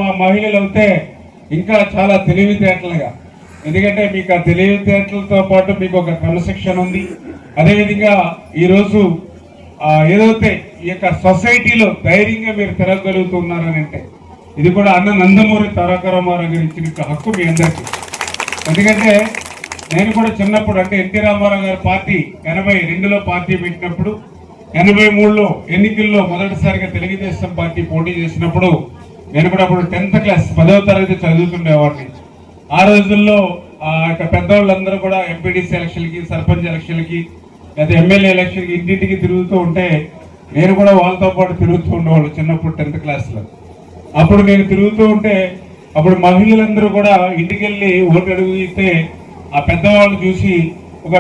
మా మహిళలు అయితే ఇంకా చాలా తెలివితేటలుగా, ఎందుకంటే మీకు ఆ తెలివితేటలతో పాటు మీకు ఒక క్రమశిక్షణ ఉంది. అదేవిధంగా ఈరోజు ఏదైతే ఈ యొక్క సొసైటీలో ధైర్యంగా మీరు తిరగలుగుతున్నారని అంటే ఇది కూడా అన్న నందమూరి తారక రామారావు గారు ఇచ్చిన హక్కు మీ అందరికీ. ఎందుకంటే నేను కూడా చిన్నప్పుడు అంటే ఎన్టీ రామారావు గారి పార్టీ 82లో పార్టీ పెట్టినప్పుడు 83లో ఎన్నికల్లో మొదటిసారిగా తెలుగుదేశం పార్టీ పోటీ చేసినప్పుడు నేను కూడా అప్పుడు 10th క్లాస్ 10వ తరగతి చదువుతుండేవాడిని. ఆ రోజుల్లో పెద్దవాళ్ళందరూ కూడా ఎంపీడీసీ ఎలక్షన్లకి, సర్పంచ్ ఎలక్షన్లకి, లేదా ఎమ్మెల్యే ఎలక్షన్కి ఇంటింటికి తిరుగుతూ ఉంటే నేను కూడా వాళ్ళతో పాటు తిరుగుతూ ఉండేవాళ్ళు చిన్నప్పుడు 10th క్లాస్లో. అప్పుడు నేను తిరుగుతూ ఉంటే అప్పుడు మహిళలందరూ కూడా ఇంటికి వెళ్ళి ఓటు అడిగితే ఆ పెద్దవాళ్ళు చూసి ఒక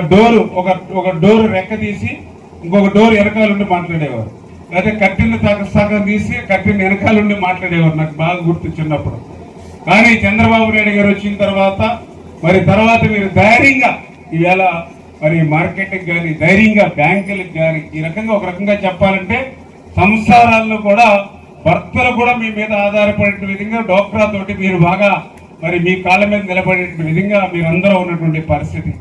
డోరు రెక్క తీసి ఇంకొక డోర్ వెనకాలండి మాట్లాడేవారు, లేదా కట్టిన సగం తీసి కట్టిన వెనకాలండి మాట్లాడేవారు. నాకు బాగా గుర్తు చిన్నప్పుడు. కానీ చంద్రబాబు నాయుడు గారు వచ్చిన తర్వాత మీరు ధైర్యంగా ఈవేళ మరి మార్కెట్కి కానీ, ధైర్యంగా బ్యాంకులకు కానీ, ఈ రకంగా ఒక రకంగా చెప్పాలంటే సంసారాల్లో కూడా భర్తలు కూడా మీ మీద ఆధారపడే విధంగా డోక్రా తోటి మీరు బాగా మరి మీ కాళ్ళ మీద నిలబడే విధంగా మీరందరూ ఉన్నటువంటి పరిస్థితి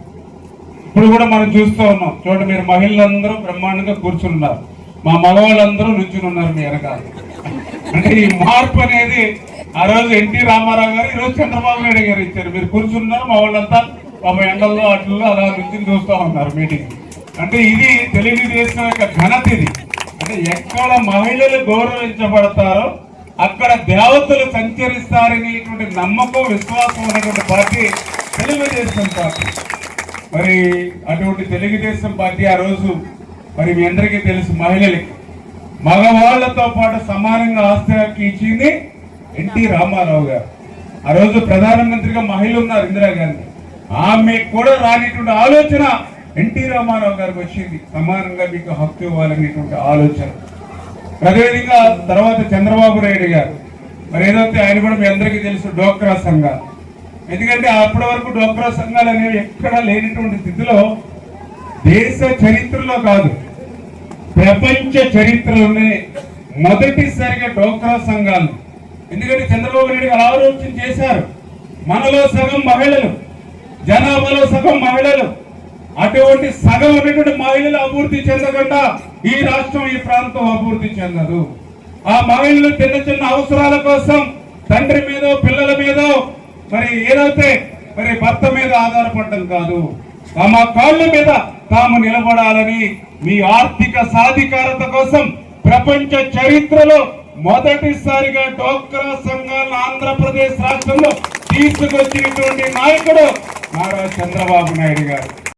ఇప్పుడు కూడా మనం చూస్తూ ఉన్నాం. చూడండి, మీరు మహిళలందరూ బ్రహ్మాండంగా కూర్చున్నారు, మా మగవాళ్ళందరూ నుంచుని ఉన్నారు మీ వెనకాల. అంటే ఈ మార్పు అనేది ఆ రోజు ఎన్టీ రామారావు గారు, ఈరోజు చంద్రబాబు నాయుడు గారు ఇచ్చారు. మీరు కూర్చున్నారు, మా వాళ్ళంతా పాప ఎండల్లో అట్లలో అలా నుంచి చూస్తూ ఉన్నారు మీటింగ్. అంటే ఇది తెలుగుదేశం యొక్క ఘనత. ఇది అంటే ఎక్కడ మహిళలు గౌరవించబడతారో అక్కడ దేవతలు సంచరిస్తారనేటువంటి నమ్మకం, విశ్వాసం ఉన్నటువంటి పార్టీ తెలుగుదేశం పార్టీ. మరి అటువంటి తెలుగుదేశం పార్టీ ఆ రోజు మరి మీ అందరికీ తెలుసు, మహిళలకి మగవాళ్లతో పాటు సమానంగా ఆస్తి హక్కు ఇచ్చింది ఎన్టీ రామారావు గారు. ఆ రోజు ప్రధానమంత్రిగా మహిళ ఉన్నారు ఇందిరాగాంధీ, ఆమె కూడా రానిటువంటి ఆలోచన ఎన్టీ రామారావు గారికి వచ్చింది, సమానంగా మీకు హక్కు ఇవ్వాలనేటువంటి ఆలోచన. అదేవిధంగా తర్వాత చంద్రబాబు నాయుడు గారు మరి ఏదైతే ఆయన కూడా మీ అందరికీ తెలుసు డోక్రా సంఘాలు. ఎందుకంటే అప్పటి వరకు డోక్రా సంఘాలు అనేవి ఎక్కడా లేనటువంటి స్థితిలో దేశ చరిత్రలో కాదు ప్రపంచ చరిత్రలోనే మొదటిసారిగా డోక్రా సంఘాలు, ఎందుకంటే చంద్రబాబు నాయుడు గారు ఆలోచన చేశారు, మనలో సగం మహిళలు, జనాభాలో సగం మహిళలు, అటువంటి సగం ఉన్నటువంటి మహిళలు అభివృద్ధి చెందకుండా ఈ రాష్ట్రం, ఈ ప్రాంతం అభివృద్ధి చెందదు. ఆ మహిళలు చిన్న చిన్న అవసరాల కోసం తండ్రి మీదో పిల్లల మీదో మరి ఏదైతే మరి భర్త మీద ఆధారపడటం కాదు, తమ కాళ్ళ మీద తాము నిలబడాలని మీ ఆర్థిక సాధికారత కోసం ప్రపంచ చరిత్రలో మొదటిసారిగా డోక్రా సంఘాలను ఆంధ్రప్రదేశ్ రాష్ట్రంలో తీసుకొచ్చినటువంటి నాయకుడు నారా చంద్రబాబు నాయుడు గారు.